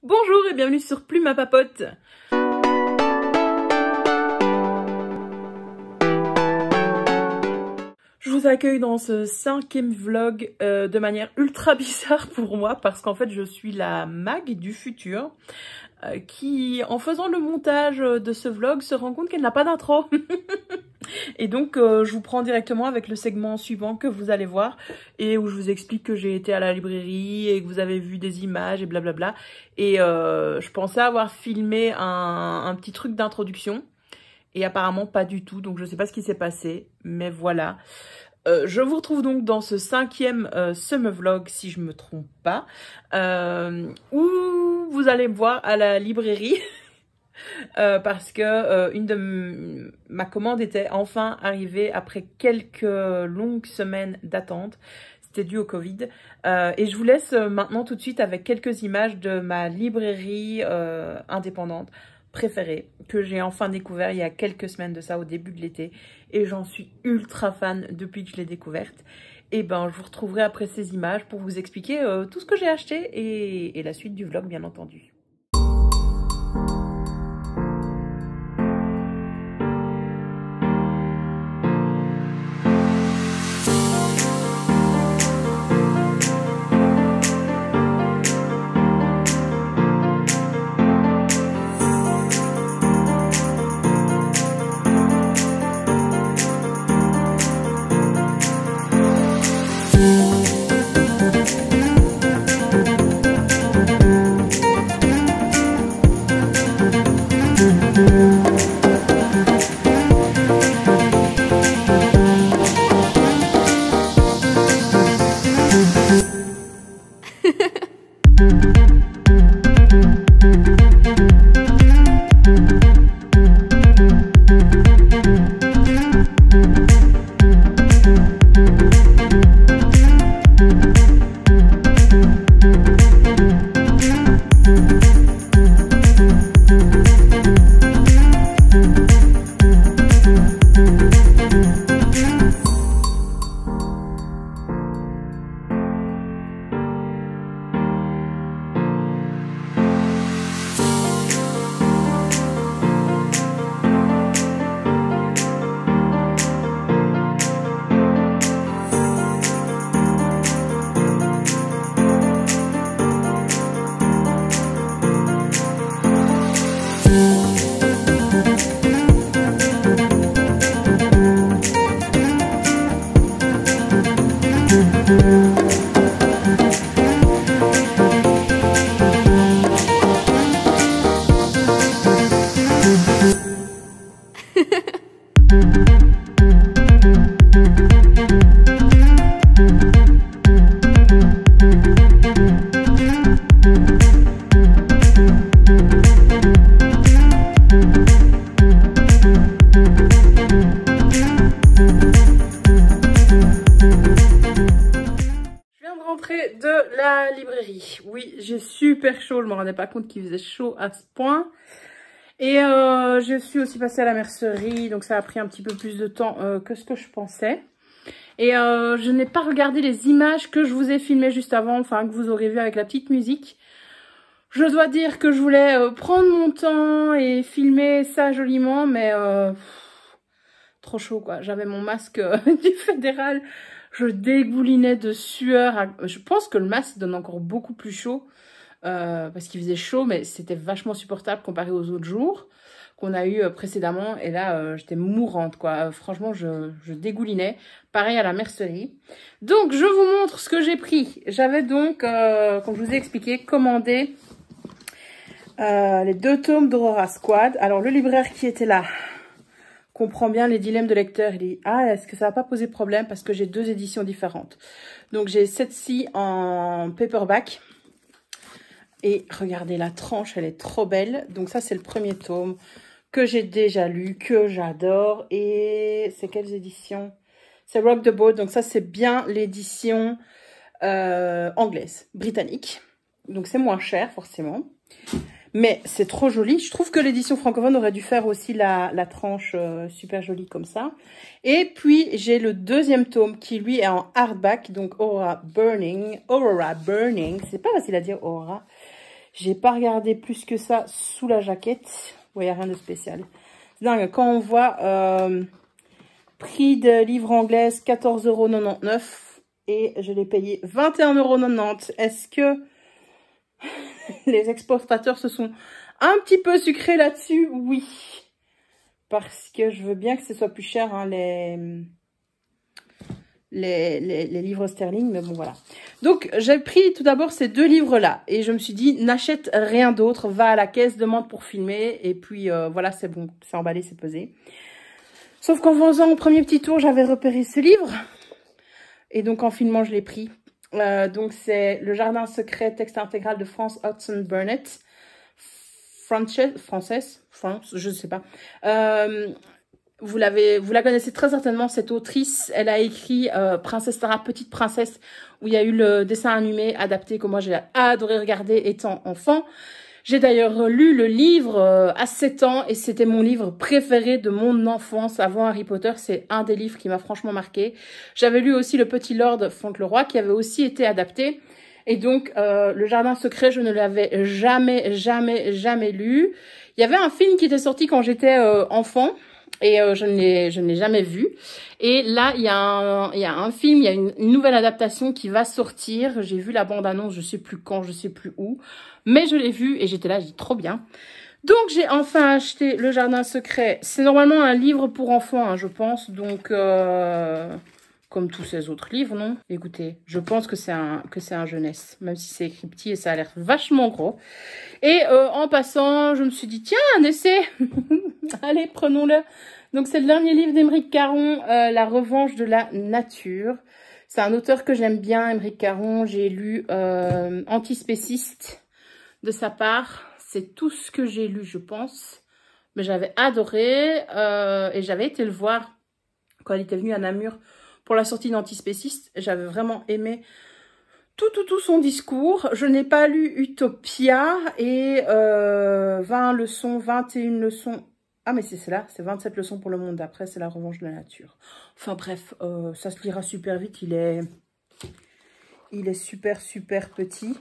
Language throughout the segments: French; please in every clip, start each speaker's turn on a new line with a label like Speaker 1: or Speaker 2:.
Speaker 1: Bonjour et bienvenue sur Plume à Papote. Je vous accueille dans ce 5e vlog de manière ultra bizarre pour moi parce qu'en fait je suis la Mag du futur qui, en faisant le montage de ce vlog, se rend compte qu'elle n'a pas d'intro. Et donc je vous prends directement avec le segment suivant que vous allez voir et où je vous explique que j'ai été à la librairie et que vous avez vu des images et blablabla. Et je pensais avoir filmé un petit truc d'introduction et apparemment pas du tout, donc je sais pas ce qui s'est passé, mais voilà. Je vous retrouve donc dans ce 5e summer vlog, si je me trompe pas, où vous allez me voir à la librairie. Parce que ma commande était enfin arrivée après quelques longues semaines d'attente. C'était dû au Covid. Et je vous laisse maintenant tout de suite avec quelques images de ma librairie indépendante préférée, que j'ai enfin découvert il y a quelques semaines de ça, au début de l'été. Et j'en suis ultra fan depuis que je l'ai découverte. Et ben, je vous retrouverai après ces images pour vous expliquer tout ce que j'ai acheté et la suite du vlog, bien entendu. De la librairie. Oui, j'ai super chaud, je me rendais pas compte qu'il faisait chaud à ce point. Et je suis aussi passée à la mercerie, donc ça a pris un petit peu plus de temps que ce que je pensais. Et je n'ai pas regardé les images que je vous ai filmées juste avant, enfin que vous aurez vu avec la petite musique. Je dois dire que je voulais prendre mon temps et filmer ça joliment, mais trop chaud quoi. J'avais mon masque du fédéral. Je dégoulinais de sueur. Je pense que le masque donne encore beaucoup plus chaud parce qu'il faisait chaud, mais c'était vachement supportable comparé aux autres jours qu'on a eu précédemment. Et là, j'étais mourante, quoi. Franchement, je dégoulinais. Pareil à la mercerie. Donc, je vous montre ce que j'ai pris. J'avais donc, comme je vous ai expliqué, commandé les 2 tomes d'Aurora Squad. Alors, le libraire qui était là comprend bien les dilemmes de lecteur. Il dit, ah, est-ce que ça va pas poser problème parce que j'ai 2 éditions différentes. Donc, j'ai cette-ci en paperback. Et regardez la tranche, elle est trop belle. Donc, ça, c'est le premier tome que j'ai déjà lu, que j'adore. Et c'est quelles éditions? C'est Rock the Boat. Donc, ça, c'est bien l'édition anglaise, britannique. Donc, c'est moins cher, forcément. Mais c'est trop joli. Je trouve que l'édition francophone aurait dû faire aussi la tranche super jolie comme ça. Et puis, j'ai le 2e tome qui, lui, est en hardback. Donc, Aurora Burning. C'est pas facile à dire, Aurora. J'ai pas regardé plus que ça sous la jaquette. Il n'y a rien de spécial. C'est dingue, quand on voit prix de livre anglaise 14,99 € et je l'ai payé 21,90 €. Est-ce que les exportateurs se sont un petit peu sucrés là-dessus? Oui. Parce que je veux bien que ce soit plus cher, hein, les livres sterling, mais bon, voilà. Donc, j'ai pris tout d'abord ces deux livres-là. Et je me suis dit, n'achète rien d'autre. Va à la caisse, demande pour filmer. Et puis, voilà, c'est bon. C'est emballé, c'est pesé. Sauf qu'en faisant mon premier petit tour, j'avais repéré ce livre. Et donc, en filmant, je l'ai pris. Donc, c'est Le Jardin secret, texte intégral de France Hudson Burnett. France, je ne sais pas. Vous la connaissez très certainement, cette autrice. Elle a écrit Princesse Tara, Petite Princesse, où il y a eu le dessin animé adapté que moi j'ai adoré regarder étant enfant. J'ai d'ailleurs lu le livre à 7 ans et c'était mon livre préféré de mon enfance avant Harry Potter. C'est un des livres qui m'a franchement marqué. J'avais lu aussi Le Petit Lord Fauntleroy qui avait aussi été adapté. Et donc, Le Jardin secret, je ne l'avais jamais lu. Il y avait un film qui était sorti quand j'étais enfant. Et je ne l'ai jamais vu. Et là, il y a un film, il y a une nouvelle adaptation qui va sortir. J'ai vu la bande-annonce, je sais plus quand, je sais plus où. Mais je l'ai vu et j'étais là, je dis trop bien. Donc, j'ai enfin acheté Le Jardin secret. C'est normalement un livre pour enfants, hein, je pense. Donc, comme tous ces autres livres, non? Écoutez, je pense que c'est un jeunesse. Même si c'est écrit petit et ça a l'air vachement gros. Et en passant, je me suis dit, tiens, un essai. Allez, prenons-le. Donc, c'est le dernier livre d'Émeric Caron, La revanche de la nature. C'est un auteur que j'aime bien, Émeric Caron. J'ai lu Antispéciste de sa part. C'est tout ce que j'ai lu, je pense. Mais j'avais adoré et j'avais été le voir quand il était venu à Namur pour la sortie d'Antispéciste. J'avais vraiment aimé tout son discours. Je n'ai pas lu Utopia et 20 leçons, 21 leçons. Ah, mais c'est là, c'est 27 leçons pour le monde d'après, c'est La revanche de la nature. Enfin bref, ça se lira super vite, il est super petit.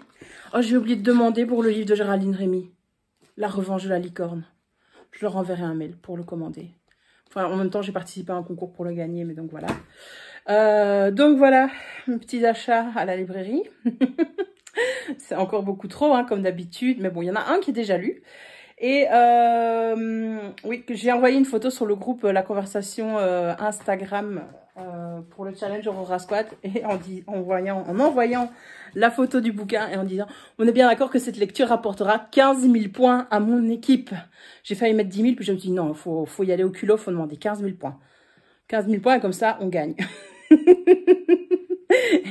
Speaker 1: Oh, j'ai oublié de demander pour le livre de Géraldine Rémy, La revanche de la licorne. Je leur enverrai un mail pour le commander. Enfin, en même temps, j'ai participé à un concours pour le gagner, mais donc voilà. Donc voilà, mes petits achats à la librairie. C'est encore beaucoup trop, hein, comme d'habitude. Mais bon, il y en a un qui est déjà lu. Et oui, j'ai envoyé une photo sur le groupe La Conversation Instagram pour le challenge Aurora Squad. Et en envoyant la photo du bouquin et en disant « On est bien d'accord que cette lecture rapportera 15 000 points à mon équipe. » J'ai failli mettre 10 000, puis je me suis dit « Non, faut y aller au culot, faut demander 15 000 points. » 15 000 points et comme ça, on gagne.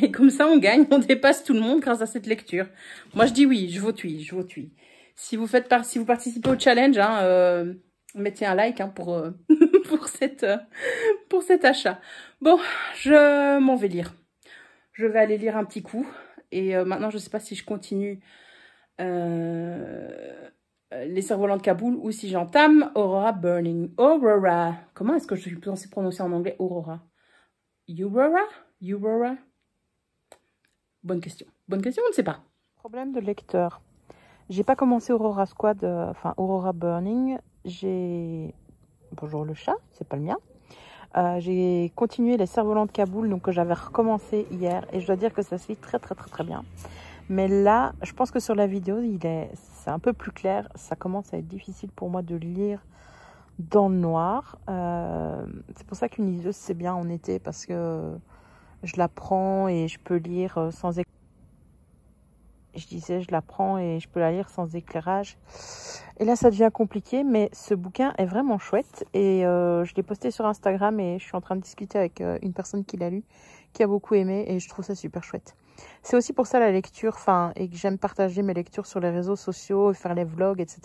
Speaker 1: Et comme ça, on gagne, on dépasse tout le monde grâce à cette lecture. Moi, je dis oui, je vote oui, je vote oui. Si vous participez au challenge, hein, mettez un like hein, pour cet achat. Bon, je m'en vais lire. Je vais aller lire un petit coup. Et maintenant, je ne sais pas si je continue Les Cerfs-Volants de Kaboul ou si j'entame Aurora Burning. Aurora. Comment est-ce que je suis censée prononcer en anglais Aurora? Aurora? Bonne question. Bonne question, on ne sait pas.
Speaker 2: Problème de lecteur. J'ai pas commencé Aurora Squad, enfin Aurora Burning. Bonjour le chat, c'est pas le mien. J'ai continué Les Cerfs-Volants de Kaboul, donc que j'avais recommencé hier. Et je dois dire que ça se lit très bien. Mais là, je pense que sur la vidéo, c'est un peu plus clair. Ça commence à être difficile pour moi de lire dans le noir. C'est pour ça qu'une liseuse, c'est bien en été, parce que je la prends et je peux lire sans éclairage. Je disais, je la prends et je peux la lire sans éclairage. Et là, ça devient compliqué, mais ce bouquin est vraiment chouette. Et je l'ai posté sur Instagram et je suis en train de discuter avec une personne qui l'a lu, qui a beaucoup aimé et je trouve ça super chouette. C'est aussi pour ça la lecture, et que j'aime partager mes lectures sur les réseaux sociaux, faire les vlogs, etc.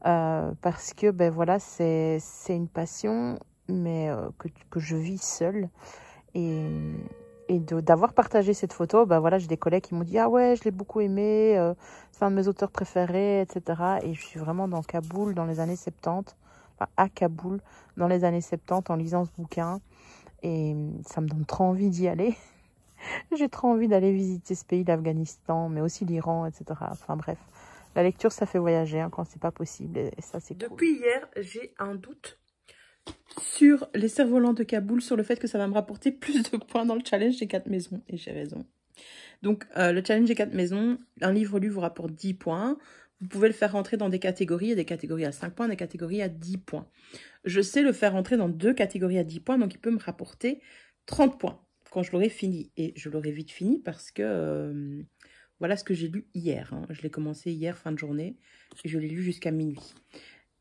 Speaker 2: Parce que, ben voilà, c'est une passion, mais que je vis seule. Et d'avoir partagé cette photo, ben voilà, j'ai des collègues qui m'ont dit « Ah ouais, je l'ai beaucoup aimé, c'est un de mes auteurs préférés, etc. » Et je suis vraiment dans Kaboul dans les années 70, enfin à Kaboul dans les années 70 en lisant ce bouquin. Et ça me donne trop envie d'y aller. J'ai trop envie d'aller visiter ce pays, l'Afghanistan, mais aussi l'Iran, etc. Enfin bref, La lecture, ça fait voyager hein, quand c'est pas possible. Et ça, c'est cool.
Speaker 1: Depuis hier, j'ai un doute sur les cerfs-volants de Kaboul, sur le fait que ça va me rapporter plus de points dans le challenge des 4 maisons. Et j'ai raison. Donc, le challenge des 4 maisons, un livre lu vous rapporte 10 points. Vous pouvez le faire rentrer dans des catégories. Il y a des catégories à 5 points, des catégories à 10 points. Je sais le faire rentrer dans 2 catégories à 10 points, donc il peut me rapporter 30 points quand je l'aurai fini. Et je l'aurai vite fini parce que voilà ce que j'ai lu hier. Hein. Je l'ai commencé hier, fin de journée, et je l'ai lu jusqu'à minuit.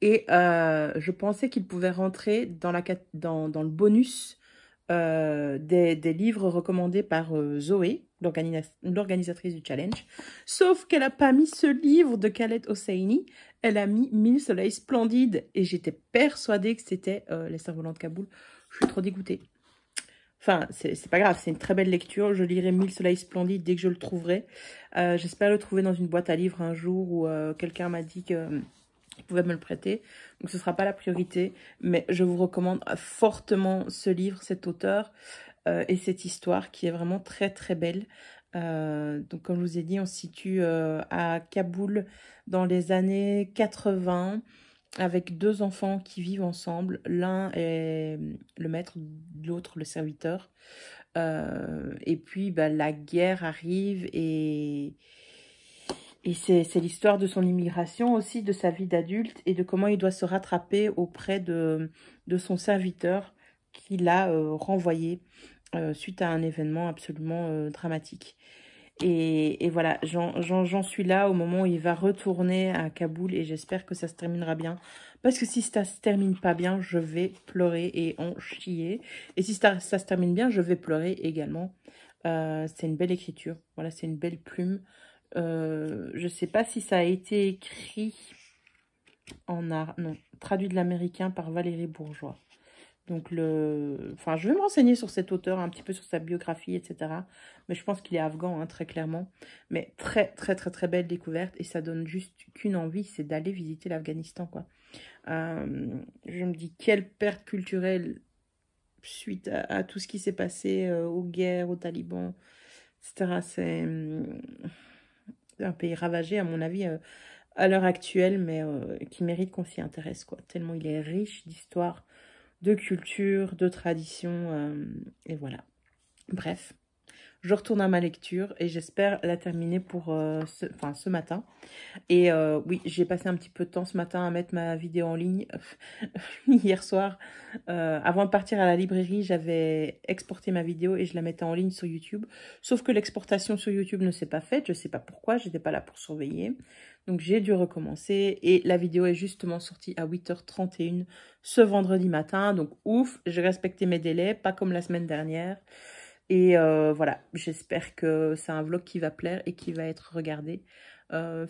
Speaker 1: Et je pensais qu'il pouvait rentrer dans le bonus des livres recommandés par Zoé, l'organisatrice du challenge. Sauf qu'elle n'a pas mis ce livre de Khaled Hosseini. Elle a mis 1000 soleils splendides. Et j'étais persuadée que c'était Les cerfs-volants de Kaboul. Je suis trop dégoûtée. Enfin, c'est pas grave, c'est une très belle lecture. Je lirai 1000 soleils splendides dès que je le trouverai. J'espère le trouver dans une boîte à livres un jour où quelqu'un m'a dit qu'il pouvait me le prêter. Donc ce ne sera pas la priorité. Mais je vous recommande fortement ce livre, cet auteur et cette histoire qui est vraiment très très belle. Donc comme je vous ai dit, on se situe à Kaboul dans les années 80 avec 2 enfants qui vivent ensemble. L'un est le maître, l'autre le serviteur. Et puis la guerre arrive et c'est l'histoire de son immigration aussi, de sa vie d'adulte et de comment il doit se rattraper auprès de son serviteur qui l'a renvoyé suite à un événement absolument dramatique. Et voilà, j'en suis là au moment où il va retourner à Kaboul et j'espère que ça se terminera bien. Parce que si ça se termine pas bien, je vais pleurer et en chier. Et si ça se termine bien, je vais pleurer également. C'est une belle écriture, voilà, c'est une belle plume. Je sais pas si ça a été écrit en art, non, traduit de l'américain par Valérie Bourgeois. Donc, enfin, je vais me renseigner sur cet auteur, un petit peu sur sa biographie, etc. Mais je pense qu'il est afghan, hein, très clairement. Mais très, très, très, très belle découverte. Et ça donne juste qu'une envie, c'est d'aller visiter l'Afghanistan, quoi. Je me dis, quelle perte culturelle suite à tout ce qui s'est passé, aux guerres, aux talibans, etc. C'est un pays ravagé, à mon avis, à l'heure actuelle, mais qui mérite qu'on s'y intéresse, quoi. Tellement il est riche d'histoire, de culture, de tradition, et voilà. Bref, je retourne à ma lecture et j'espère la terminer pour ce matin. Et oui, j'ai passé un petit peu de temps ce matin à mettre ma vidéo en ligne. Hier soir, avant de partir à la librairie, j'avais exporté ma vidéo et je la mettais en ligne sur YouTube. Sauf que l'exportation sur YouTube ne s'est pas faite. Je ne sais pas pourquoi, je n'étais pas là pour surveiller. Donc j'ai dû recommencer et la vidéo est justement sortie à 8h31 ce vendredi matin. Donc ouf, j'ai respecté mes délais, pas comme la semaine dernière. Et voilà, j'espère que c'est un vlog qui va plaire et qui va être regardé.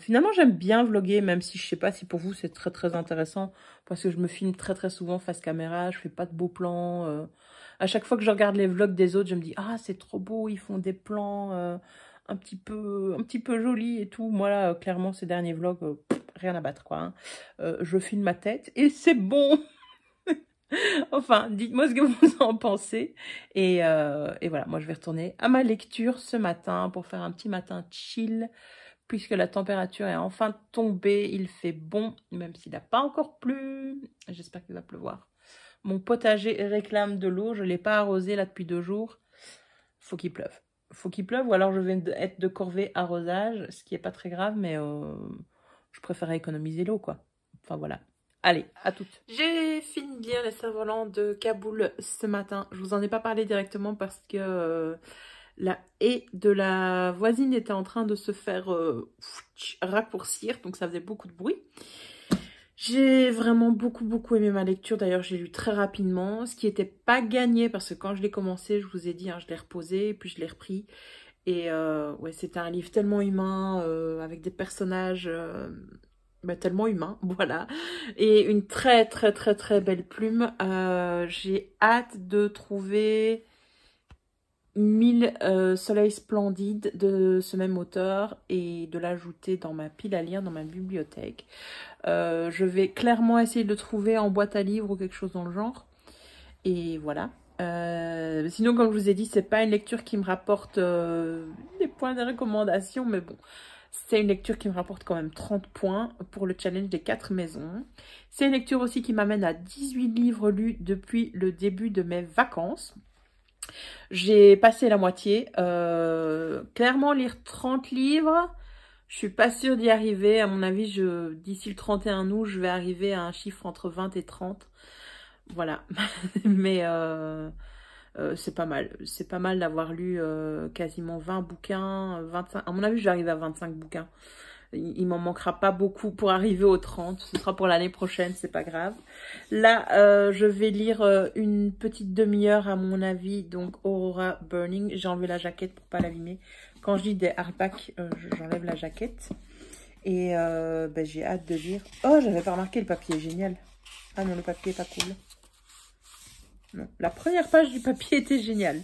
Speaker 1: Finalement, j'aime bien vlogger, même si je sais pas si pour vous c'est très très intéressant. Parce que je me filme très très souvent face caméra, je fais pas de beaux plans. À chaque fois que je regarde les vlogs des autres, je me dis « Ah, c'est trop beau, ils font des plans un petit peu jolis et tout. » Moi là, clairement, ces derniers vlogs, rien à battre quoi. Hein. Je filme ma tête et c'est bon. Enfin, dites-moi ce que vous en pensez. Et voilà, moi je vais retourner à ma lecture ce matin pour faire un petit matin chill. Puisque la température est enfin tombée, il fait bon, même s'il n'a pas encore plu. J'espère qu'il va pleuvoir. Mon potager réclame de l'eau, je ne l'ai pas arrosé là depuis 2 jours. Faut qu'il pleuve. Faut qu'il pleuve ou alors je vais être de corvée arrosage, ce qui n'est pas très grave, mais je préfère économiser l'eau quoi. Enfin voilà. Allez, à toutes. J'ai fini de lire Les cerfs-volants de Kaboul ce matin. Je vous en ai pas parlé directement parce que la haie de la voisine était en train de se faire raccourcir, donc ça faisait beaucoup de bruit. J'ai vraiment beaucoup aimé ma lecture. D'ailleurs, j'ai lu très rapidement, ce qui n'était pas gagné parce que quand je l'ai commencé, je vous ai dit, hein, je l'ai reposé, puis je l'ai repris. Et ouais, c'était un livre tellement humain, avec des personnages tellement humains, voilà. Et une très belle plume. J'ai hâte de trouver 1000 soleils splendides de ce même auteur et de l'ajouter dans ma pile à lire, dans ma bibliothèque. Je vais clairement essayer de le trouver en boîte à livres ou quelque chose dans le genre. Et voilà. Sinon, comme je vous ai dit, c'est pas une lecture qui me rapporte des points de recommandation, mais bon, C'est une lecture qui me rapporte quand même 30 points pour le challenge des 4 maisons. C'est une lecture aussi qui m'amène à 18 livres lus depuis le début de mes vacances. J'ai passé la moitié. Clairement, lire 30 livres, je suis pas sûre d'y arriver. À mon avis, d'ici le 31 août, je vais arriver à un chiffre entre 20 et 30. Voilà. Mais c'est pas mal. C'est pas mal d'avoir lu quasiment 20 bouquins. 25. À mon avis, je vais arriver à 25 bouquins. Il m'en manquera pas beaucoup pour arriver aux 30. Ce sera pour l'année prochaine, c'est pas grave. Là, je vais lire une petite demi-heure à mon avis. Donc, Aurora Burning. J'ai enlevé la jaquette pour pas l'abîmer. Quand je lis des hardbacks, j'enlève la jaquette. Et ben, j'ai hâte de lire. Oh, j'avais pas remarqué, le papier est génial. Ah non, le papier est pas cool. Non, la première page du papier était géniale.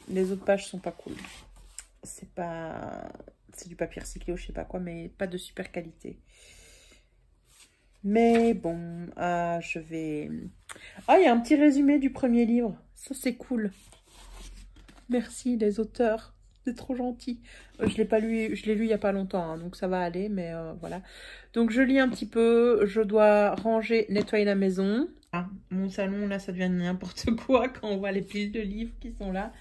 Speaker 1: Les autres pages sont pas cool. C'est pas... C'est du papier recyclé ou je sais pas quoi, mais pas de super qualité. Mais bon, je vais... Ah, il y a un petit résumé du premier livre. Ça, c'est cool. Merci, les auteurs. C'est trop gentil. Je l'ai pas lu, je l'ai lu il y a pas longtemps, hein, donc ça va aller, mais voilà. Donc, je lis un petit peu. Je dois ranger, nettoyer la maison. Ah, mon salon, là, ça devient n'importe quoi quand on voit les piles de livres qui sont là.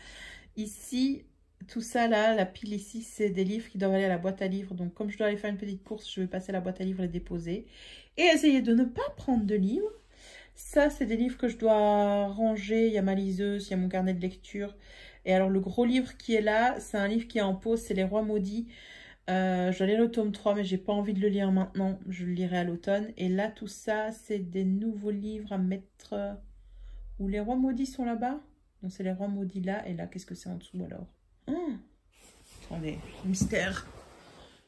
Speaker 1: Ici... Tout ça là, la pile ici, c'est des livres qui doivent aller à la boîte à livres. Donc comme je dois aller faire une petite course, je vais passer à la boîte à livres et les déposer. Et essayer de ne pas prendre de livres. Ça, c'est des livres que je dois ranger. Il y a ma liseuse, il y a mon carnet de lecture. Et alors le gros livre qui est là, c'est un livre qui est en pause, c'est Les Rois Maudits. Je dois lire le tome 3, mais j'ai pas envie de le lire maintenant. Je le lirai à l'automne. Et là, tout ça, c'est des nouveaux livres à mettre... Où les Rois Maudits sont là-bas. Donc c'est Les Rois Maudits là. Et là, qu'est-ce que c'est en dessous alors? Oh, attendez, mystère.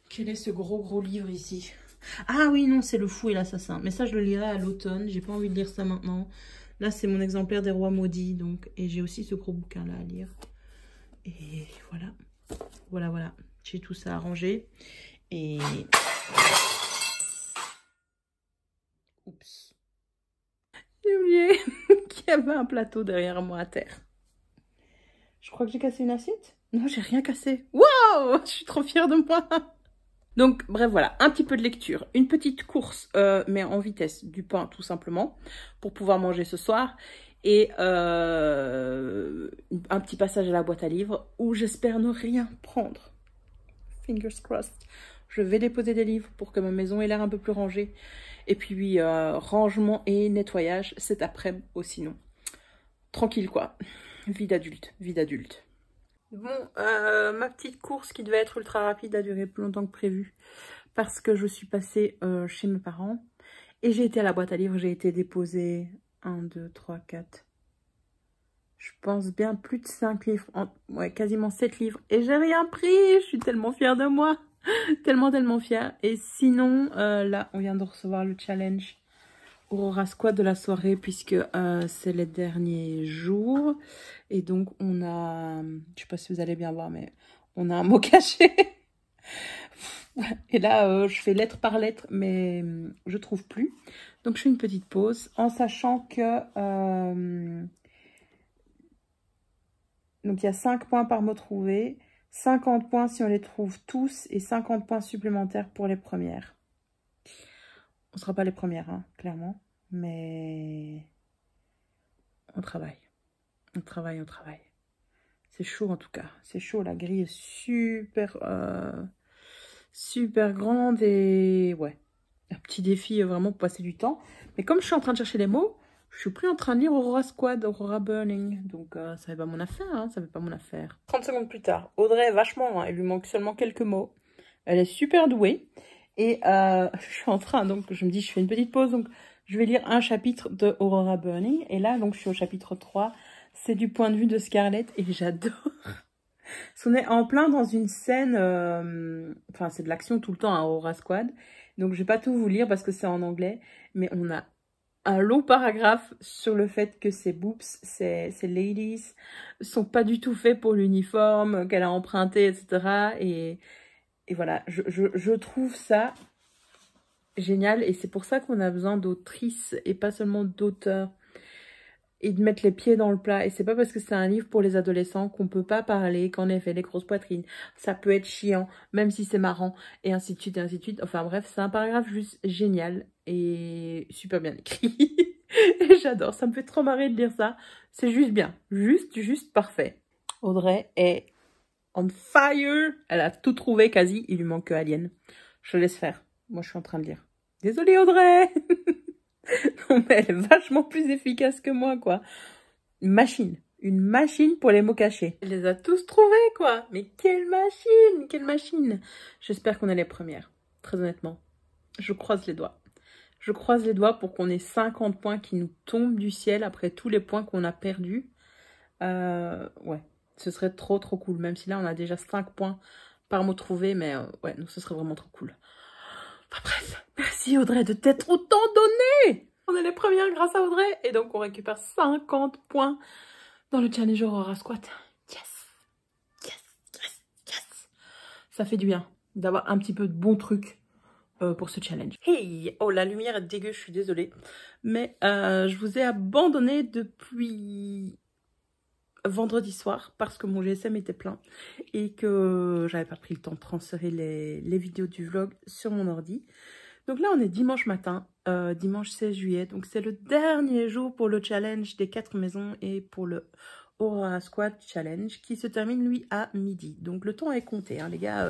Speaker 1: Quel est ce gros livre ici? Ah oui, non, c'est Le Fou et l'Assassin. Mais ça, je le lirai à l'automne. J'ai pas envie de lire ça maintenant. Là, c'est mon exemplaire des Rois Maudits. Donc, et j'ai aussi ce gros bouquin-là à lire. Et voilà. Voilà. J'ai tout ça à ranger. Et... Oups. J'ai oublié qu'il y avait un plateau derrière moi à terre. Je crois que j'ai cassé une assiette. Non, j'ai rien cassé. Waouh, je suis trop fière de moi. Donc, bref, voilà, un petit peu de lecture. Une petite course, mais en vitesse, du pain, tout simplement, pour pouvoir manger ce soir. Et un petit passage à la boîte à livres, où j'espère ne rien prendre. Fingers crossed. Je vais déposer des livres pour que ma maison ait l'air un peu plus rangée. Et puis, oui, rangement et nettoyage cet après-midi aussi, non. Tranquille, quoi. Vie d'adulte, vie d'adulte. Bon, ma petite course qui devait être ultra rapide a duré plus longtemps que prévu parce que je suis passée chez mes parents et j'ai été à la boîte à livres, j'ai été déposer 1, 2, 3, 4, je pense bien plus de 5 livres, ouais, quasiment 7 livres et j'ai rien pris, je suis tellement fière de moi, tellement fière. Et sinon, là, on vient de recevoir le challenge Aurora Squad de la soirée puisque c'est les derniers jours et donc on a, je sais pas si vous allez bien voir, mais on a un mot caché et là je fais lettre par lettre mais je trouve plus, donc je fais une petite pause en sachant que donc il y a 5 points par mot trouvé, 50 points si on les trouve tous et 50 points supplémentaires pour les premières. On ne sera pas les premières, hein, clairement. Mais on travaille. On travaille. C'est chaud en tout cas. C'est chaud. La grille est super grande. Et ouais, un petit défi vraiment pour passer du temps. Mais comme je suis en train de chercher les mots, je suis plus en train de lire Aurora Squad, Aurora Burning. Donc ça fait pas mon affaire. Hein, ça fait pas mon affaire. 30 secondes plus tard. Audrey est vachement loin. Elle lui manque seulement quelques mots. Elle est super douée. Et je suis en train, donc je me dis, je fais une petite pause, donc je vais lire un chapitre de Aurora Burning. Et là, donc je suis au chapitre 3, c'est du point de vue de Scarlett et j'adore. On est en plein dans une scène, enfin c'est de l'action tout le temps à Aurora Squad. Donc je vais pas tout vous lire parce que c'est en anglais, mais on a un long paragraphe sur le fait que ces boobs, ces ladies, sont pas du tout faits pour l'uniforme qu'elle a emprunté, etc. Et voilà, je trouve ça génial et c'est pour ça qu'on a besoin d'autrices et pas seulement d'auteurs et de mettre les pieds dans le plat. Et c'est pas parce que c'est un livre pour les adolescents qu'on peut pas parler, qu'en effet, les grosses poitrines, ça peut être chiant, même si c'est marrant, et ainsi de suite, et ainsi de suite. Enfin bref, c'est un paragraphe juste génial et super bien écrit. Et j'adore, ça me fait trop marrer de lire ça. C'est juste bien, juste parfait. Audrey est on fire. Elle a tout trouvé quasi, il lui manque que Alien. Je laisse faire, moi je suis en train de lire. Désolée Audrey. Non, mais elle est vachement plus efficace que moi, quoi. Une machine pour les mots cachés. Elle les a tous trouvés, quoi. Mais quelle machine. J'espère qu'on est les premières, très honnêtement. Je croise les doigts. Je croise les doigts pour qu'on ait 50 points qui nous tombent du ciel après tous les points qu'on a perdus. Ouais, ce serait trop cool. Même si là, on a déjà 5 points par mot trouvé, mais ouais, donc ce serait vraiment trop cool. Enfin bref, merci Audrey de t'être autant donnée. On est les premières grâce à Audrey. Et donc on récupère 50 points dans le challenge Aurora Squat. Yes. Ça fait du bien d'avoir un petit peu de bons trucs pour ce challenge. Hey, oh la lumière est dégueu, je suis désolée. Mais je vous ai abandonné depuis vendredi soir parce que mon GSM était plein et que j'avais pas pris le temps de transférer les vidéos du vlog sur mon ordi. Donc là on est dimanche matin, dimanche 16 juillet, donc c'est le dernier jour pour le challenge des 4 maisons et pour le Aurora Squat Challenge qui se termine lui à midi. Donc le temps est compté, hein, les gars,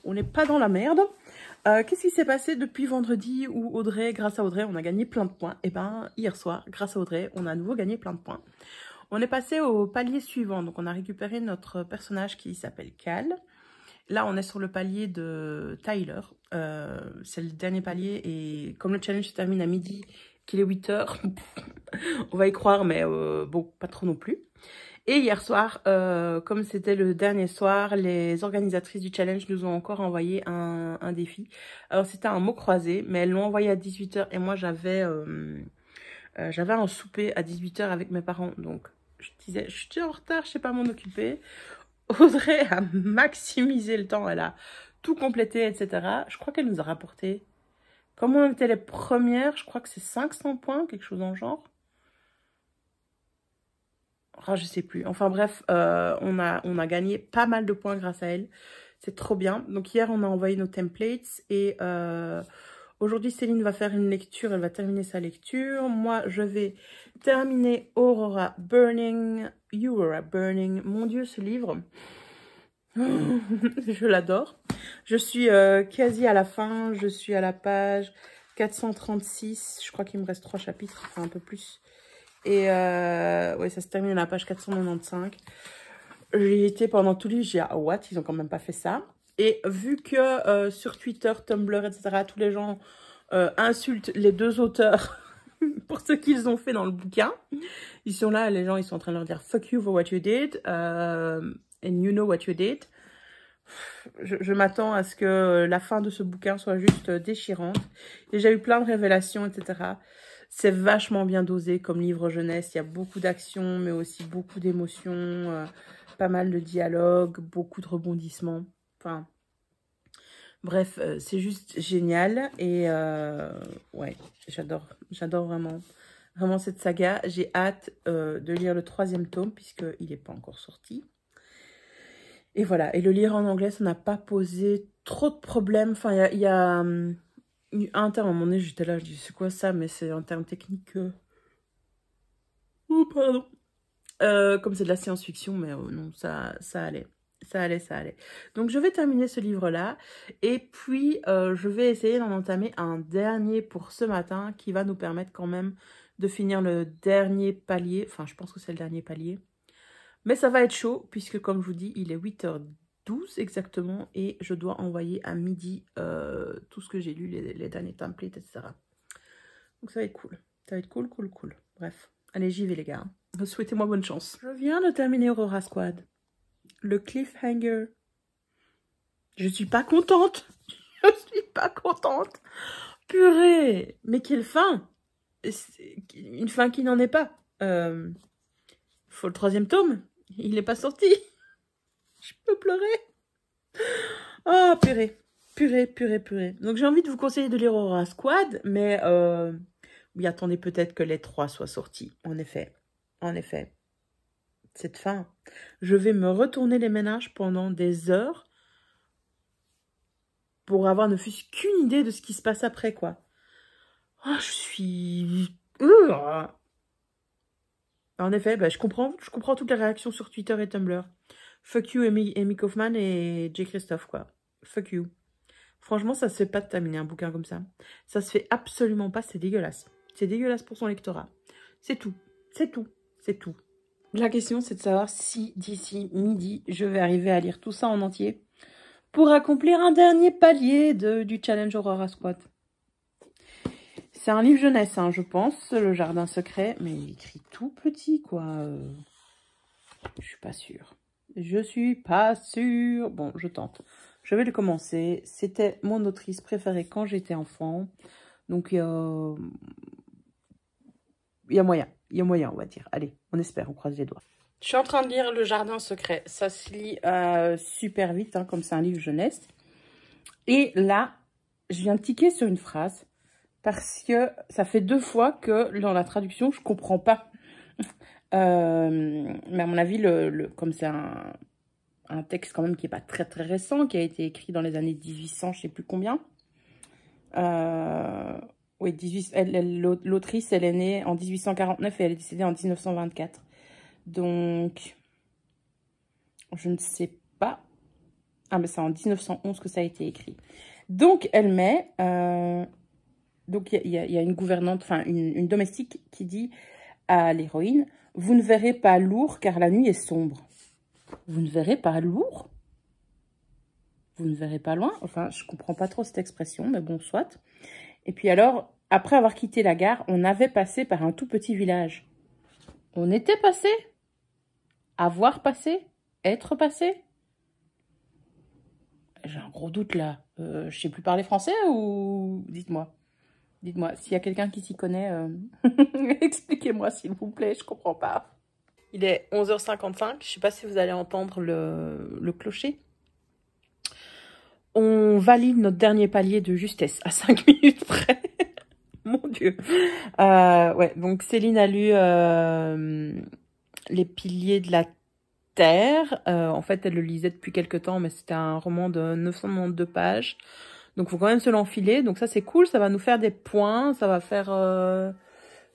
Speaker 1: on n'est pas dans la merde. Qu'est-ce qui s'est passé depuis vendredi où Audrey, grâce à Audrey, on a gagné plein de points? Et ben hier soir, grâce à Audrey, on a à nouveau gagné plein de points. On est passé au palier suivant, donc on a récupéré notre personnage qui s'appelle Cal. Là, on est sur le palier de Tyler. C'est le dernier palier et comme le challenge se termine à midi, qu'il est 8 h, on va y croire, mais bon, pas trop non plus. Et hier soir, comme c'était le dernier soir, les organisatrices du challenge nous ont encore envoyé un défi. Alors, c'était un mot croisé, mais elles l'ont envoyé à 18 h et moi, j'avais un souper à 18 h avec mes parents, donc je disais, je suis en retard, je sais pas m'en occuper. Audrey a maximisé le temps, elle a tout complété, etc. Je crois qu'elle nous a rapporté, comme on était les premières, je crois que c'est 500 points, quelque chose en genre. Ah, je sais plus. Enfin bref, on a gagné pas mal de points grâce à elle. C'est trop bien. Donc hier, on a envoyé nos templates et aujourd'hui, Céline va faire une lecture. Elle va terminer sa lecture. Moi, je vais terminer Aurora Burning. Aurora Burning. Mon Dieu, ce livre. Je l'adore. Je suis quasi à la fin. Je suis à la page 436. Je crois qu'il me reste 3 chapitres. Enfin, un peu plus. Et ouais, ça se termine à la page 495. J'ai été pendant tout le livre, j'ai dit, ah, what, ils ont quand même pas fait ça. Et vu que sur Twitter, Tumblr, etc., tous les gens insultent les deux auteurs pour ce qu'ils ont fait dans le bouquin, ils sont là, les gens, ils sont en train de leur dire, fuck you for what you did, and you know what you did. Je m'attends à ce que la fin de ce bouquin soit juste déchirante. J'ai déjà eu plein de révélations, etc. C'est vachement bien dosé comme livre jeunesse. Il y a beaucoup d'actions, mais aussi beaucoup d'émotions, pas mal de dialogues, beaucoup de rebondissements. Enfin, bref, c'est juste génial. Et ouais, j'adore vraiment cette saga. J'ai hâte de lire le 3e tome, puisqu'il n'est pas encore sorti. Et voilà, et le lire en anglais, ça n'a pas posé trop de problèmes. Enfin, il y a un terme, à un moment donné, j'étais là, je dis, c'est quoi ça? Mais c'est un terme technique. Oh, pardon. Comme c'est de la science-fiction, mais non, ça allait. Ça allait. Donc, je vais terminer ce livre-là. Et puis, je vais essayer d'en entamer un dernier pour ce matin qui va nous permettre quand même de finir le dernier palier. Enfin, je pense que c'est le dernier palier. Mais ça va être chaud, puisque comme je vous dis, il est 8 h 12 exactement, et je dois envoyer à midi tout ce que j'ai lu, les derniers templates, etc. Donc ça va être cool. Ça va être cool. Bref, allez, j'y vais les gars. Souhaitez-moi bonne chance. Je viens de terminer Aurora Squad. Le cliffhanger. Je suis pas contente. Je suis pas contente. Purée. Mais quelle fin. Une fin qui n'en est pas. Faut le 3e tome. Il n'est pas sorti. Je peux pleurer. Oh, purée. Donc, j'ai envie de vous conseiller de lire Aurora Squad, mais oui, attendez peut-être que les 3 soient sortis, en effet. en effet, cette fin. Je vais me retourner les ménages pendant des heures pour avoir ne fût-ce qu'une idée de ce qui se passe après, quoi. Oh, je suis... En effet, bah, je comprends toutes les réactions sur Twitter et Tumblr. Fuck you, Amy Kaufman et J. Christophe, quoi. Fuck you. Franchement, ça se fait pas de terminer un bouquin comme ça. Ça se fait absolument pas, c'est dégueulasse. C'est dégueulasse pour son lectorat. C'est tout. C'est tout. C'est tout. La question, c'est de savoir si d'ici midi, je vais arriver à lire tout ça en entier pour accomplir un dernier palier du challenge Aurora Squad. C'est un livre jeunesse, hein, je pense, Le Jardin Secret, mais il écrit tout petit, quoi. Je suis pas sûre. Je suis pas sûre. Bon, je tente. Je vais le commencer. C'était mon autrice préférée quand j'étais enfant. Donc, il y a moyen. Il y a moyen, on va dire. Allez, on espère, on croise les doigts. Je suis en train de lire Le Jardin Secret. Ça se lit super vite, hein, comme c'est un livre jeunesse. Et là, je viens de tiquer sur une phrase parce que ça fait 2 fois que dans la traduction, je comprends pas. Mais à mon avis, comme c'est un texte quand même qui n'est pas très très récent, qui a été écrit dans les années 1800, je ne sais plus combien. Oui, l'autrice, elle est née en 1849 et elle est décédée en 1924. Donc, je ne sais pas. Ah, mais c'est en 1911 que ça a été écrit. Donc, elle met... donc, il y a une gouvernante, enfin, une domestique qui dit à l'héroïne, « Vous ne verrez pas lourd car la nuit est sombre. » Vous ne verrez pas lourd? Vous ne verrez pas loin? Enfin, je comprends pas trop cette expression, mais bon, soit. Et puis alors, après avoir quitté la gare, on avait passé par un tout petit village. On était passé? Avoir passé? Être passé? J'ai un gros doute là. Je sais plus parler français ou... Dites-moi. Dites-moi, s'il y a quelqu'un qui s'y connaît, expliquez-moi s'il vous plaît, je comprends pas. Il est 11h55, je sais pas si vous allez entendre le clocher. On valide notre dernier palier de justesse à 5 minutes près. Mon Dieu. Ouais, donc Céline a lu Les piliers de la terre. En fait, elle le lisait depuis quelques temps, mais c'était un roman de 992 pages. Donc, il faut quand même se l'enfiler. Donc, ça, c'est cool. Ça va nous faire des points. Ça va faire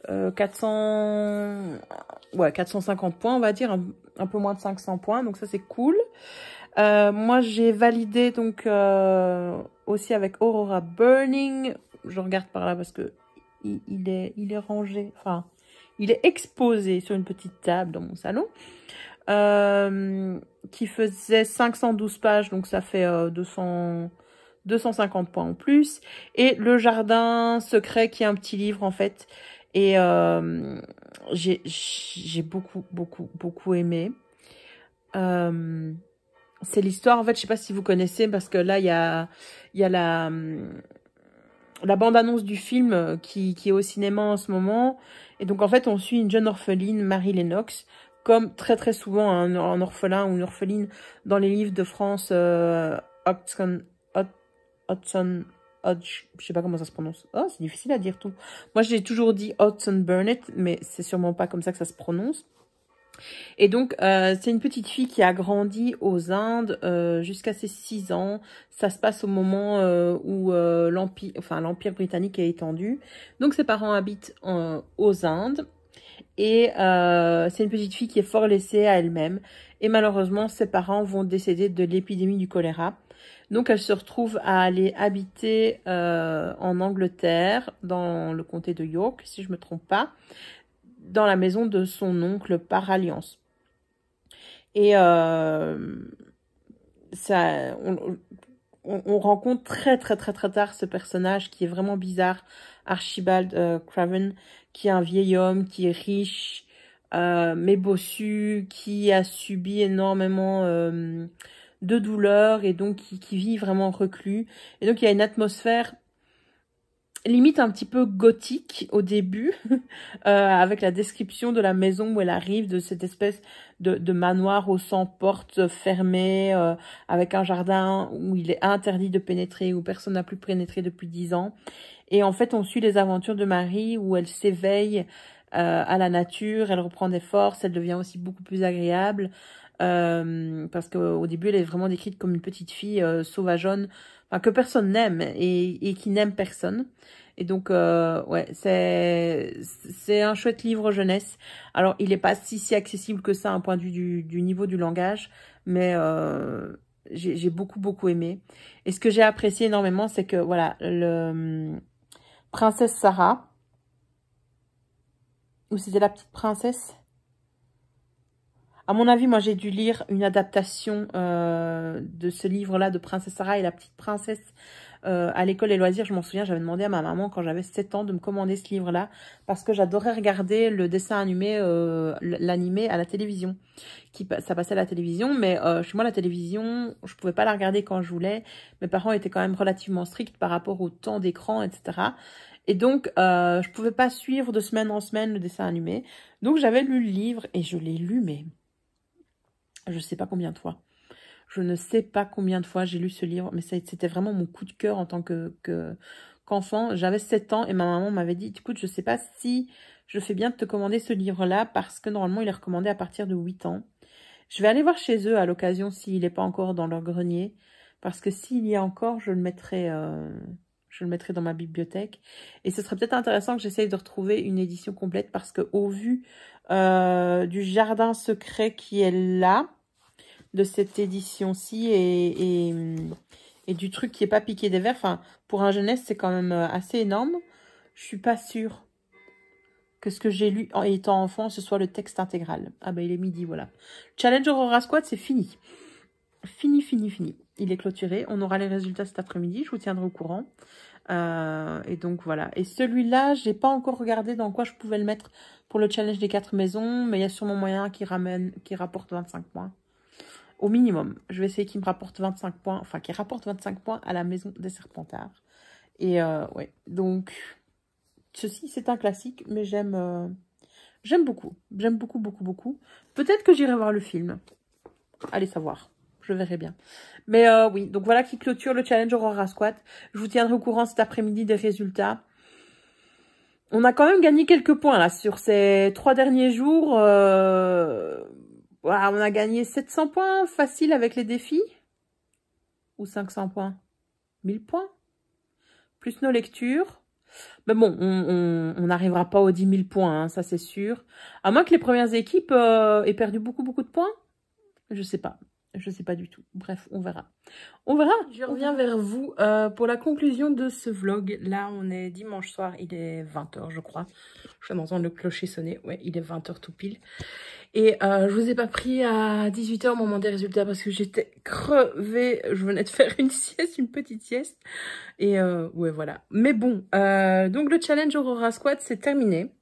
Speaker 1: 450 points, on va dire. Un peu moins de 500 points. Donc, ça, c'est cool. Moi, j'ai validé donc aussi avec Aurora Burning. Je regarde par là parce que il est rangé. Enfin, il est exposé sur une petite table dans mon salon. Qui faisait 512 pages. Donc, ça fait 250 points en plus. Et Le Jardin Secret, qui est un petit livre, en fait. Et j'ai beaucoup aimé. C'est l'histoire, en fait, je sais pas si vous connaissez, parce que là, il y a la bande-annonce du film qui est au cinéma en ce moment. Et donc, en fait, on suit une jeune orpheline, Marie Lennox, comme très très souvent un orphelin ou une orpheline dans les livres de France Hudson, je sais pas comment ça se prononce. Oh, c'est difficile à dire tout. Moi, j'ai toujours dit Hudson Burnett, mais c'est sûrement pas comme ça que ça se prononce. Et donc, c'est une petite fille qui a grandi aux Indes jusqu'à ses 6 ans. Ça se passe au moment où l'Empire britannique est étendu. Donc, ses parents habitent aux Indes. Et c'est une petite fille qui est fort laissée à elle-même. Et malheureusement, ses parents vont décéder de l'épidémie du choléra. Donc, elle se retrouve à aller habiter en Angleterre, dans le comté de York, si je ne me trompe pas, dans la maison de son oncle par alliance. Et on rencontre très tard ce personnage qui est vraiment bizarre, Archibald Craven, qui est un vieil homme, qui est riche, mais bossu, qui a subi énormément de douleurs et donc qui vit vraiment reclus. Et donc il y a une atmosphère limite un petit peu gothique au début, avec la description de la maison où elle arrive, de cette espèce de manoir aux 100 portes fermées, avec un jardin où il est interdit de pénétrer, où personne n'a plus pénétré depuis 10 ans. Et en fait, on suit les aventures de Marie où elle s'éveille
Speaker 2: à la nature, elle reprend des forces, elle devient aussi beaucoup plus agréable. Parce qu'au début, elle est vraiment décrite comme une petite fille sauvageonne, enfin, que personne n'aime et qui n'aime personne. Et donc, ouais, c'est un chouette livre jeunesse. Alors, il n'est pas si accessible que ça, à un point de vue du niveau du langage, mais j'ai beaucoup aimé. Et ce que j'ai apprécié énormément, c'est que, voilà, Princesse Sarah, ou c'était la petite princesse? À mon avis, moi, j'ai dû lire une adaptation de ce livre-là de Princesse Sarah et la petite princesse à l'école des loisirs. Je m'en souviens, j'avais demandé à ma maman quand j'avais 7 ans de me commander ce livre-là parce que j'adorais regarder le dessin animé, l'animé à la télévision. Ça passait à la télévision, mais chez moi, la télévision, je pouvais pas la regarder quand je voulais. Mes parents étaient quand même relativement stricts par rapport au temps d'écran, etc. Et donc, je pouvais pas suivre de semaine en semaine le dessin animé. Donc, j'avais lu le livre et je l'ai lu, mais je ne sais pas combien de fois. Je ne sais pas combien de fois j'ai lu ce livre, mais c'était vraiment mon coup de cœur en tant qu'enfant. J'avais 7 ans et ma maman m'avait dit, écoute, je ne sais pas si je fais bien de te commander ce livre-là parce que normalement, il est recommandé à partir de 8 ans. Je vais aller voir chez eux à l'occasion s'il n'est pas encore dans leur grenier. Parce que s'il y a encore, je le mettrai dans ma bibliothèque. Et ce serait peut-être intéressant que j'essaye de retrouver une édition complète parce qu'au vu du jardin secret qui est là, de cette édition-ci et du truc qui n'est pas piqué des verres. Enfin, pour un jeunesse, c'est quand même assez énorme. Je suis pas sûre que ce que j'ai lu en étant enfant, ce soit le texte intégral. Ah ben, il est midi, voilà. Challenge Aurora Squad, c'est fini. Fini. Il est clôturé. On aura les résultats cet après-midi. Je vous tiendrai au courant. Et donc, voilà. Et celui-là, j'ai pas encore regardé dans quoi je pouvais le mettre pour le challenge des 4 maisons. Mais il y a sûrement moyen qui rapporte 25 points. Au minimum, je vais essayer qu'il me rapporte 25 points, enfin qu'il rapporte 25 points à la maison des Serpentards. Et ouais, donc, ceci c'est un classique, mais j'aime beaucoup. J'aime beaucoup. Peut-être que j'irai voir le film. Allez savoir, je verrai bien. Mais oui, donc voilà qui clôture le challenge Aurora Squad. Je vous tiendrai au courant cet après-midi des résultats. On a quand même gagné quelques points là sur ces 3 derniers jours. Voilà, on a gagné 700 points facile avec les défis. Ou 500 points. 1000 points. Plus nos lectures. Mais bon, on n'arrivera pas aux 10 000 points, hein, ça c'est sûr. À moins que les premières équipes aient perdu beaucoup de points. Je sais pas. Je sais pas du tout. Bref, on verra. On verra. Je reviens vers vous pour la conclusion de ce vlog. Là, on est dimanche soir. Il est 20 h, je crois. Je viens d'entendre le clocher sonner. Ouais, il est 20 h tout pile. Et je vous ai pas pris à 18 h au moment des résultats parce que j'étais crevée. Je venais de faire une sieste, une petite sieste. Et ouais, voilà. Mais bon, donc le challenge Aurora Squad, c'est terminé.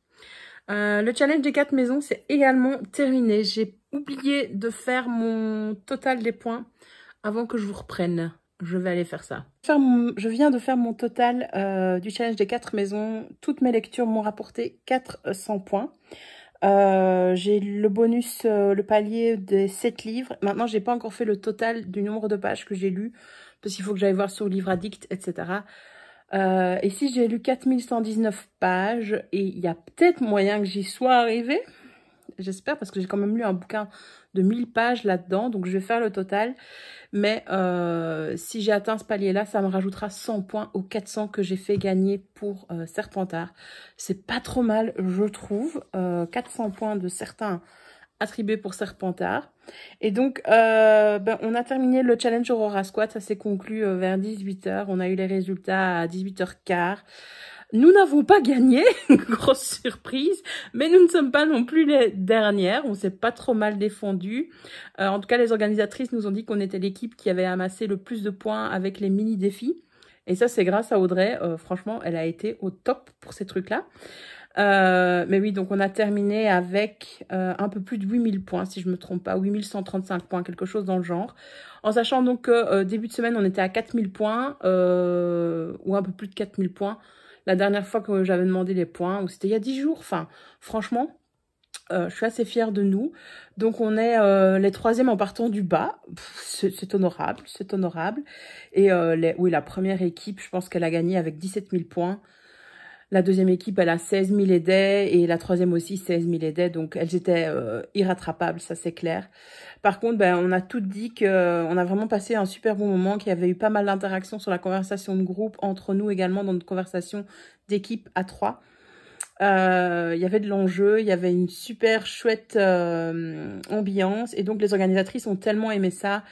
Speaker 2: Le challenge des 4 maisons, c'est également terminé. J'ai oublié de faire mon total des points avant que je vous reprenne. Je vais aller faire ça. Je viens de faire mon total du challenge des 4 maisons. Toutes mes lectures m'ont rapporté 400 points. J'ai le bonus, le palier des 7 livres. Maintenant, j'ai pas encore fait le total du nombre de pages que j'ai lu parce qu'il faut que j'aille voir sur Livre Addict, etc. Ici, j'ai lu 4119 pages et il y a peut-être moyen que j'y sois arrivée. J'espère parce que j'ai quand même lu un bouquin de 1000 pages là-dedans. Donc, je vais faire le total. Mais si j'ai atteint ce palier-là, ça me rajoutera 100 points aux 400 que j'ai fait gagner pour Serpentard. C'est pas trop mal, je trouve. 400 points de certains attribués pour Serpentard. Et donc, on a terminé le challenge Aurora Squad. Ça s'est conclu vers 18 h. On a eu les résultats à 18 h 15. Nous n'avons pas gagné, grosse surprise, mais nous ne sommes pas non plus les dernières. On s'est pas trop mal défendu. En tout cas, les organisatrices nous ont dit qu'on était l'équipe qui avait amassé le plus de points avec les mini-défis. Et ça, c'est grâce à Audrey. Franchement, elle a été au top pour ces trucs-là. Mais oui, donc on a terminé avec un peu plus de 8000 points, si je me trompe pas, 8135 points, quelque chose dans le genre. En sachant donc que début de semaine, on était à 4000 points, ou un peu plus de 4000 points. La dernière fois que j'avais demandé les points, ou c'était il y a 10 jours, enfin, franchement, je suis assez fière de nous. Donc, on est les 3e en partant du bas. C'est honorable, c'est honorable. Et oui, la première équipe, je pense qu'elle a gagné avec 17 000 points.
Speaker 1: La deuxième équipe, elle a 16 000 aidés et la troisième aussi 16 000 aidés. Donc, elles étaient irrattrapables, ça c'est clair. Par contre, ben, on a toutes dit qu'on a vraiment passé un super bon moment, qu'il y avait eu pas mal d'interactions sur la conversation de groupe, entre nous également dans notre conversation d'équipe à 3. Il y avait de l'enjeu, il y avait une super chouette ambiance. Et donc, les organisatrices ont tellement aimé ça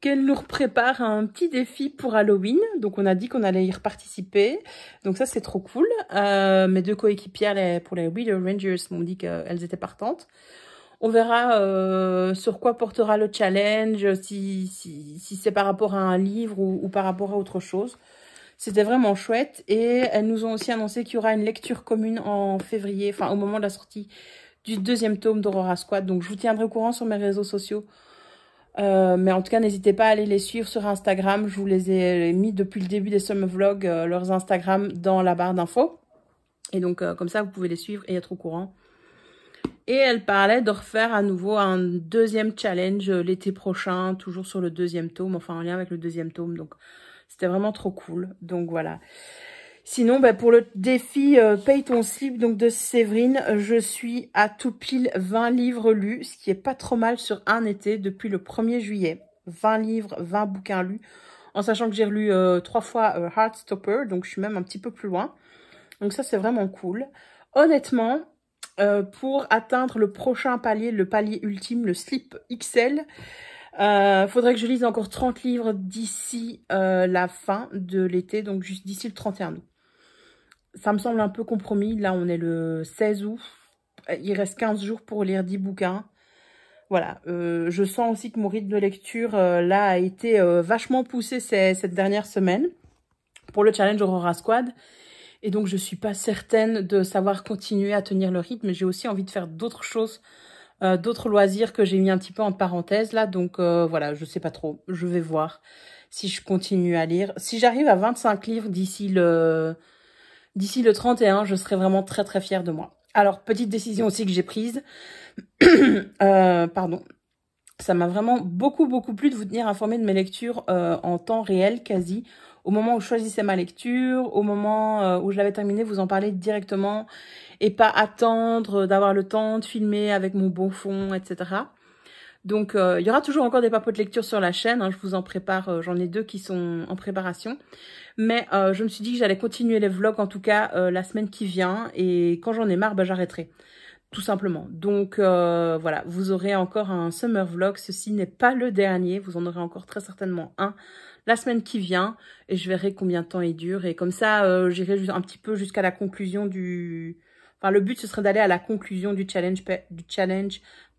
Speaker 1: qu'elles nous préparent un petit défi pour Halloween. Donc, on a dit qu'on allait y participer. Donc, ça, c'est trop cool. Mes deux coéquipières pour les Widow Rangers m'ont dit qu'elles étaient partantes. On verra sur quoi portera le challenge, si c'est par rapport à un livre ou par rapport à autre chose. C'était vraiment chouette. Et elles nous ont aussi annoncé qu'il y aura une lecture commune en février, enfin au moment de la sortie du deuxième tome d'Aurora Squad. Donc je vous tiendrai au courant sur mes réseaux sociaux. Mais en tout cas, n'hésitez pas à aller les suivre sur Instagram. Je vous les ai mis depuis le début des Summer Vlogs, leurs Instagram dans la barre d'infos. Et donc comme ça, vous pouvez les suivre et être au courant. Et elle parlait de refaire à nouveau un deuxième challenge l'été prochain, toujours sur le deuxième tome, enfin en lien avec le deuxième tome. Donc c'était vraiment trop cool. Donc voilà. Sinon, ben, pour le défi Paye ton slip donc de Séverine, je suis à tout pile 20 livres lus, ce qui est pas trop mal sur un été depuis le 1er juillet. 20 livres, 20 bouquins lus, en sachant que j'ai relu 3 fois Heartstopper, donc je suis même un petit peu plus loin. Donc ça, c'est vraiment cool. Honnêtement, pour atteindre le prochain palier, le palier ultime, le slip XL, faudrait que je lise encore 30 livres d'ici la fin de l'été, donc juste d'ici le 31 août. Ça me semble un peu compromis. Là, on est le 16 août. Il reste 15 jours pour lire 10 bouquins. Voilà. Je sens aussi que mon rythme de lecture, là, a été vachement poussé cette dernière semaine pour le challenge Aurora Squad. Et donc, je suis pas certaine de savoir continuer à tenir le rythme. J'ai aussi envie de faire d'autres choses, d'autres loisirs que j'ai mis un petit peu en parenthèse là. Donc, voilà, je sais pas trop. Je vais voir si je continue à lire. Si j'arrive à 25 livres d'ici le 31, je serai vraiment très très fière de moi. Alors, petite décision aussi que j'ai prise. Pardon. Ça m'a vraiment beaucoup plu de vous tenir informé de mes lectures en temps réel, quasi. Au moment où je choisissais ma lecture, au moment où je l'avais terminée, vous en parlez directement et pas attendre d'avoir le temps de filmer avec mon bon fond, etc. Donc, il y aura toujours encore des papotes lecture sur la chaîne. Hein, je vous en prépare, j'en ai 2 qui sont en préparation. Mais je me suis dit que j'allais continuer les vlogs, en tout cas, la semaine qui vient. Et quand j'en ai marre, bah, j'arrêterai. Tout simplement. Donc, voilà, vous aurez encore un summer vlog. Ceci n'est pas le dernier. Vous en aurez encore très certainement un la semaine qui vient. Et je verrai combien de temps il dure. Et comme ça, j'irai un petit peu jusqu'à la conclusion du... Enfin, le but, ce serait d'aller à la conclusion du challenge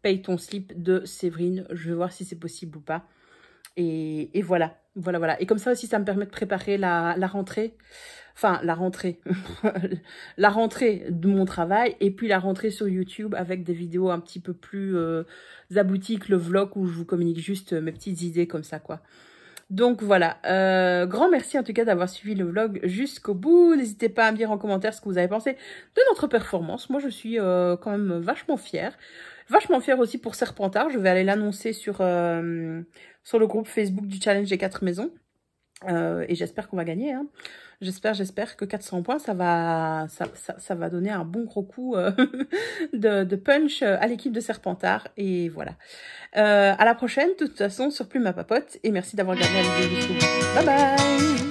Speaker 1: Paye ton slip de Séverine. Je vais voir si c'est possible ou pas. Et voilà. Et comme ça aussi, ça me permet de préparer la rentrée. Enfin, la rentrée. La rentrée de mon travail. Et puis la rentrée sur YouTube avec des vidéos un petit peu plus abouties que le vlog où je vous communique juste mes petites idées comme ça, quoi. Donc voilà, grand merci en tout cas d'avoir suivi le vlog jusqu'au bout. N'hésitez pas à me dire en commentaire ce que vous avez pensé de notre performance. Moi, je suis quand même vachement fière. Vachement fière aussi pour Serpentard. Je vais aller l'annoncer sur le groupe Facebook du Challenge des 4 maisons. Et j'espère qu'on va gagner. Hein. J'espère que 400 points, ça va donner un bon gros coup de punch à l'équipe de Serpentard. Et voilà. À la prochaine, de toute façon, sur Plume à Papote. Et merci d'avoir regardé la vidéo jusqu'au bout. Bye bye!